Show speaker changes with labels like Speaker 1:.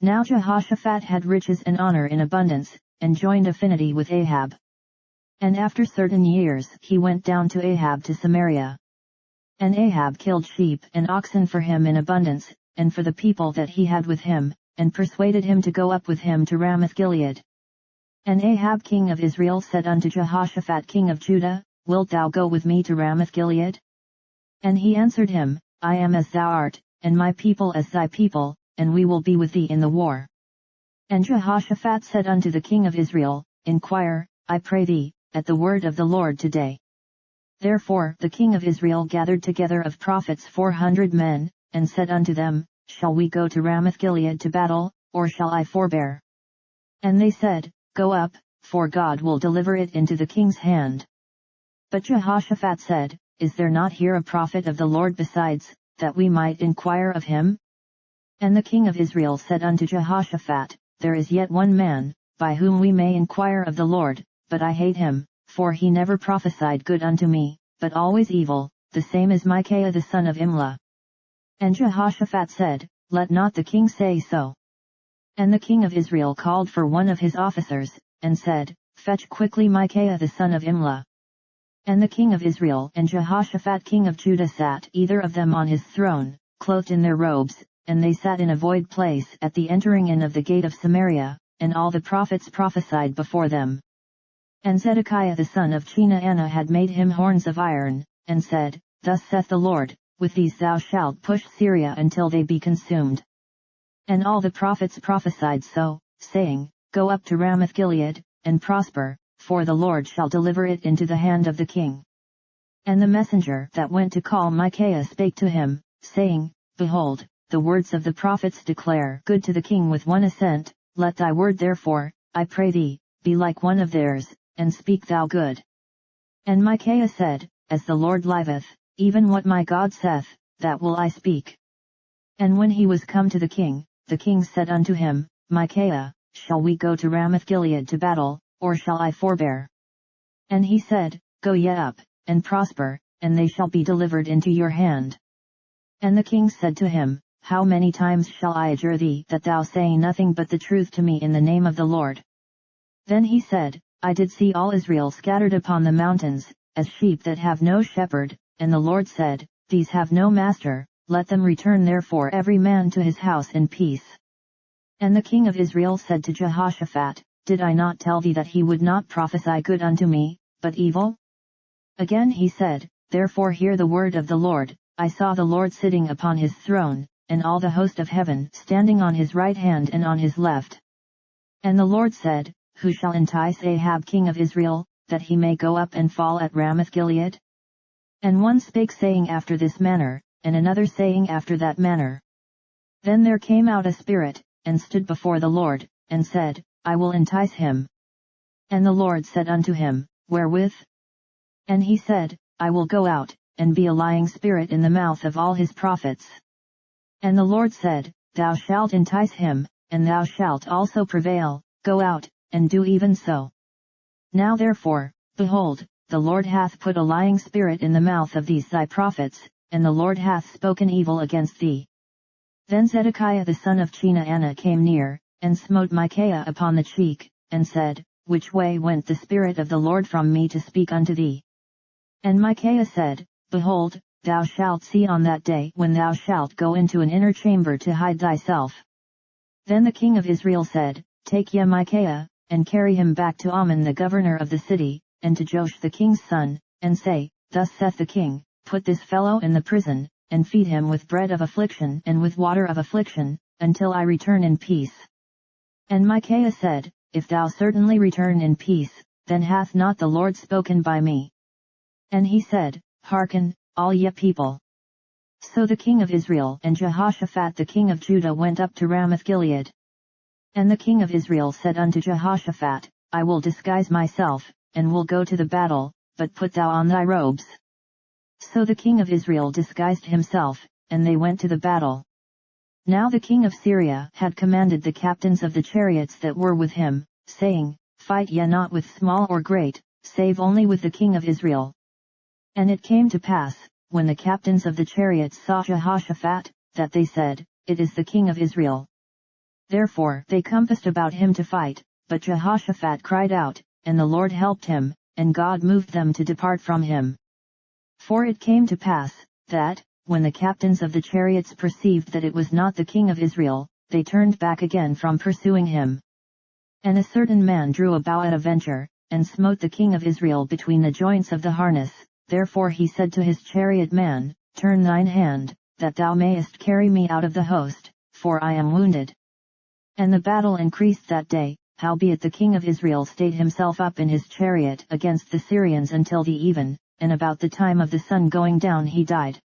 Speaker 1: Now Jehoshaphat had riches and honor in abundance, and joined affinity with Ahab. And after certain years he went down to Ahab to Samaria. And Ahab killed sheep and oxen for him in abundance, and for the people that he had with him, and persuaded him to go up with him to Ramoth-Gilead. And Ahab king of Israel said unto Jehoshaphat king of Judah, Wilt thou go with me to Ramoth-Gilead? And he answered him, I am as thou art, and my people as thy people, and we will be with thee in the war. And Jehoshaphat said unto the king of Israel, Inquire, I pray thee, at the word of the Lord today. Therefore the king of Israel gathered together of prophets 400 men, and said unto them, Shall we go to Ramoth-Gilead to battle, or shall I forbear? And they said, Go up, for God will deliver it into the king's hand. But Jehoshaphat said, Is there not here a prophet of the Lord besides, that we might inquire of him? And the king of Israel said unto Jehoshaphat, There is yet one man, by whom we may inquire of the Lord, but I hate him, for he never prophesied good unto me, but always evil, the same as Micaiah the son of Imlah. And Jehoshaphat said, Let not the king say so. And the king of Israel called for one of his officers, and said, Fetch quickly Micaiah the son of Imlah. And the king of Israel and Jehoshaphat king of Judah sat either of them on his throne, clothed in their robes, and they sat in a void place at the entering in of the gate of Samaria, and all the prophets prophesied before them. And Zedekiah the son of Chenaanah had made him horns of iron, and said, Thus saith the Lord, With these thou shalt push Syria until they be consumed. And all the prophets prophesied so, saying, Go up to Ramoth-Gilead, and prosper, for the Lord shall deliver it into the hand of the king. And the messenger that went to call Micaiah spake to him, saying, Behold, the words of the prophets declare good to the king with one assent, let thy word therefore, I pray thee, be like one of theirs, and speak thou good. And Micaiah said, As the Lord liveth, even what my God saith, that will I speak. And when he was come to the king said unto him, Micaiah, shall we go to Ramoth-Gilead to battle, or shall I forbear? And he said, Go ye up, and prosper, and they shall be delivered into your hand. And the king said to him, How many times shall I adjure thee that thou say nothing but the truth to me in the name of the Lord? Then he said, I did see all Israel scattered upon the mountains, as sheep that have no shepherd, and the Lord said, These have no master, let them return therefore every man to his house in peace. And the king of Israel said to Jehoshaphat, Did I not tell thee that he would not prophesy good unto me, but evil? Again he said, Therefore hear the word of the Lord, I saw the Lord sitting upon his throne, and all the host of heaven standing on his right hand and on his left. And the Lord said, Who shall entice Ahab king of Israel, that he may go up and fall at Ramoth-Gilead? And one spake saying after this manner, and another saying after that manner. Then there came out a spirit, and stood before the Lord, and said, I will entice him. And the Lord said unto him, Wherewith? And he said, I will go out, and be a lying spirit in the mouth of all his prophets. And the Lord said, Thou shalt entice him, and thou shalt also prevail, go out, and do even so. Now therefore, behold, the Lord hath put a lying spirit in the mouth of these thy prophets, and the Lord hath spoken evil against thee. Then Zedekiah the son of Chenaanah came near, and smote Micaiah upon the cheek, and said, Which way went the Spirit of the Lord from me to speak unto thee? And Micaiah said, Behold, thou shalt see on that day when thou shalt go into an inner chamber to hide thyself. Then the king of Israel said, Take ye Micaiah, and carry him back to Amon the governor of the city, and to Joash the king's son, and say, Thus saith the king, Put this fellow in the prison, and feed him with bread of affliction and with water of affliction, until I return in peace. And Micaiah said, If thou certainly return in peace, then hath not the Lord spoken by me. And he said, Hearken, all ye people. So the king of Israel and Jehoshaphat the king of Judah went up to Ramoth-Gilead. And the king of Israel said unto Jehoshaphat, I will disguise myself, and will go to the battle, but put thou on thy robes. So the king of Israel disguised himself, and they went to the battle. Now the king of Syria had commanded the captains of the chariots that were with him, saying, Fight ye not with small or great, save only with the king of Israel. And it came to pass, when the captains of the chariots saw Jehoshaphat, that they said, It is the king of Israel. Therefore they compassed about him to fight, but Jehoshaphat cried out, and the Lord helped him, and God moved them to depart from him. For it came to pass, that, when the captains of the chariots perceived that it was not the king of Israel, they turned back again from pursuing him. And a certain man drew a bow at a venture, and smote the king of Israel between the joints of the harness. Therefore he said to his chariot man, Turn thine hand, that thou mayest carry me out of the host, for I am wounded. And the battle increased that day, howbeit the king of Israel stayed himself up in his chariot against the Syrians until the even, and about the time of the sun going down he died.